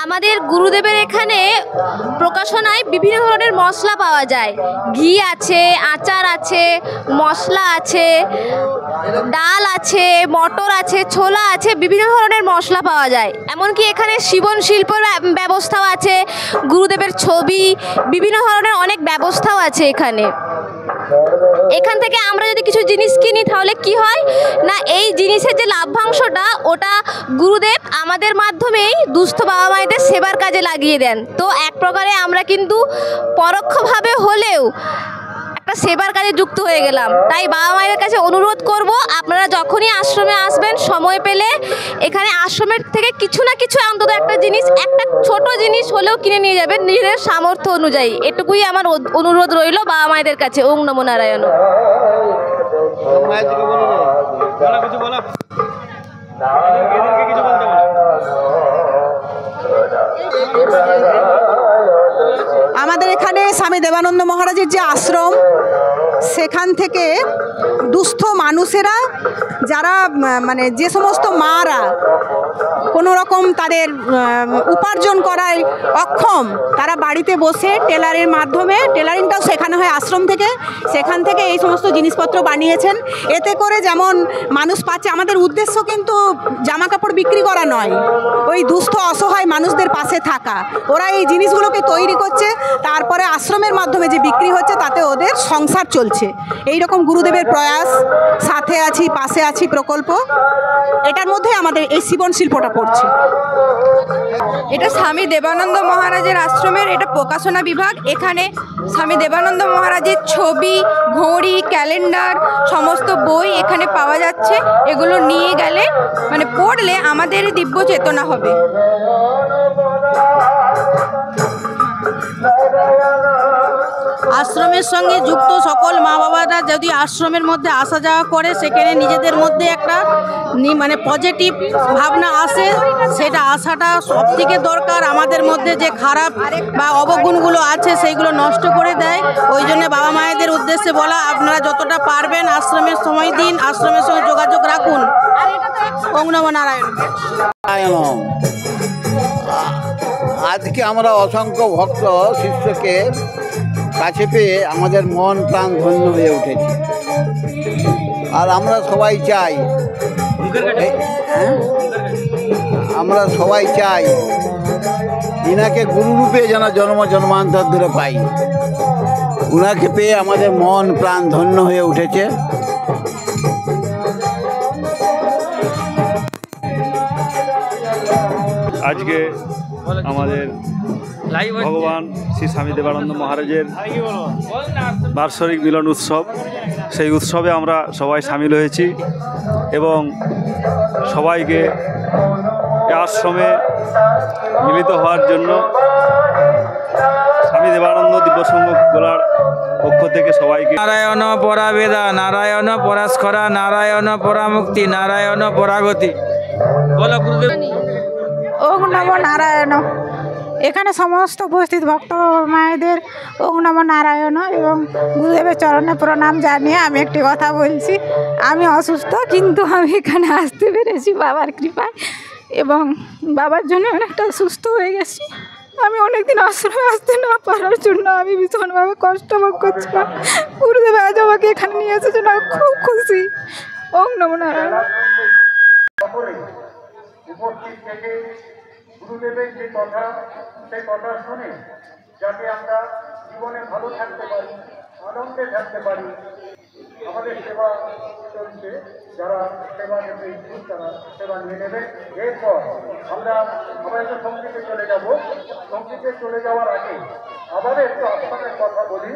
আমাদের গুরুদেবের এখানে প্রকাশনায় বিভিন্ন ধরনের মশলা পাওয়া যায়। ঘি আছে, আচার আছে, মশলা আছে, ডাল আছে, মটর আছে, ছোলা আছে, বিভিন্ন ধরনের মশলা পাওয়া যায়। এমনকি এখানে শিবন শিল্পের ব্যবস্থাও আছে, গুরুদেবের ছবি, বিভিন্ন ধরনের অনেক ব্যবস্থাও আছে এখানে। এখান থেকে আমরা যদি কিছু জিনিস কিনি তাহলে কি হয় না, এই জিনিসের যে লাভ্যাংশটা ওটা গুরুদেব আমাদের মাধ্যমেই দুস্থ বাবা মায়েদের সেবার কাজে লাগিয়ে দেন। তো এক প্রকারে আমরা কিন্তু পরোক্ষভাবে হলেও একটা সেবার কাজে যুক্ত হয়ে গেলাম। তাই বাবা মায়ের কাছে অনুরোধ করব, আপনারা যখনই আশ্রমে আসবেন সময় পেলে এখানে আশ্রমের থেকে কিছু না কিছু অন্তত একটা জিনিস, একটা ছোট জিনিস হলেও কিনে নিয়ে যাবেন নিজেদের সামর্থ্য অনুযায়ী। এটুকুই আমার অনুরোধ রইল বাবা মায়েদের কাছে। ওং নমো নারায়ণ। আমাদের এখানে স্বামী দেবানন্দ মহারাজের যে আশ্রম, সেখান থেকে দুস্থ মানুষেরা যারা মানে যে সমস্ত মারা কোনো রকম তাদের উপার্জন করায় অক্ষম, তারা বাড়িতে বসে টেলারের মাধ্যমে, টেলারিংটাও শেখানো হয় আশ্রম থেকে, সেখান থেকে এই সমস্ত জিনিসপত্র বানিয়েছেন। এতে করে যেমন মানুষ পাচ্ছে, আমাদের উদ্দেশ্য কিন্তু জামা কাপড় বিক্রি করা নয়, ওই দুস্থ অসহায় মানুষদের পাশে থাকা। ওরা এই জিনিসগুলোকে তৈরি করছে, তারপরে আশ্রমের মাধ্যমে যে বিক্রি হচ্ছে তাতে ওদের সংসার চলছে। এই রকম গুরুদেবের প্রয়াস, সাথে আছি পাশে আছি প্রকল্প, এটার মধ্যে আমাদের এই শিবন শিল্পটা পড়ছে। এটা স্বামী দেবানন্দ মহারাজের আশ্রমের এটা প্রকাশনা বিভাগ। এখানে স্বামী দেবানন্দ মহারাজের ছবি, ঘড়ি, ক্যালেন্ডার, সমস্ত বই এখানে পাওয়া যাচ্ছে। এগুলো নিয়ে গেলে মানে পড়লে আমাদের দিব্য চেতনা হবে। আশ্রমের সঙ্গে যুক্ত সকল মা বাবারা যদি আশ্রমের মধ্যে আসা যাওয়া করে, সেখানে নিজেদের মধ্যে একটা মানে পজিটিভ ভাবনা আসে, সেটা আসাটা সব থেকে দরকার। আমাদের মধ্যে যে খারাপ বা অবগুণগুলো আছে সেইগুলো নষ্ট করে দেয়। ওই জন্য বাবা মায়েদের উদ্দেশ্যে বলা, আপনারা যতটা পারবেন আশ্রমের সময় দিন, আশ্রমের সঙ্গে যোগাযোগ রাখুন। ওং নমো নারায়ণ। আজকে আমরা অসংখ্য ভক্ত শিষ্যকে কাছে পেয়ে আমাদের মন প্রাণ ধন্য হয়ে উঠেছে। আর আমরা সবাই চাই, আমরা সবাই চাই ইনাকে গুরুরূপে যেন জন্ম জন্মান্তর ধরে পাই। উনাকে পেয়ে আমাদের মন প্রাণ ধন্য হয়ে উঠেছে। আজকে আমাদের ভগবান শ্রী স্বামী দেবানন্দ মহারাজের বার্ষিক মিলন উৎসব, সেই উৎসবে আমরা সবাই সামিল হয়েছি এবং সবাইকে এই আশ্রমে মিলিত হওয়ার জন্য স্বামী দেবানন্দ দিব্যসংঘ গোলার পক্ষ থেকে সবাইকে নারায়ণ পরাবেদা, নারায়ণ পরাস্করা, নারায়ণ পরামুক্তি, নারায়ণ পরাগতি। বলো গুরুদেব। ওং নমো নারায়ণ। এখানে সমস্ত উপস্থিত ভক্ত মায়েদের ওং নমো নারায়ণ এবং গুরুদেবের চরণে প্রণাম জানিয়ে আমি একটি কথা বলছি। আমি অসুস্থ, কিন্তু আমি এখানে আসতে পেরেছি বাবার কৃপায় এবং বাবার জন্য অনেকটা সুস্থ হয়ে গেছি। আমি অনেকদিন আশ্রমে আসতে না পারার জন্য আমি ভীষণভাবে কষ্ট ভোগ করছিলাম। গুরুদেব আজ আমাকে এখানে নিয়ে এসেছে, না খুব খুশি। ওং নমো নারায়ণ। উপস্থিত থেকে গুরুদেবের যে কথা, সেই কথা শুনে যাতে আমরা জীবনে ভালো থাকতে পারি, আনন্দে থাকতে পারি। আমাদের সেবা চলছে, যারা সেবা নিতে ইচ্ছুক তারা সেবা নিয়ে নেবে। এরপর আমরা একটু সংগীতে চলে যাব। সংগীতে চলে যাওয়ার আগে আবার একটু আস্থানের কথা বলি।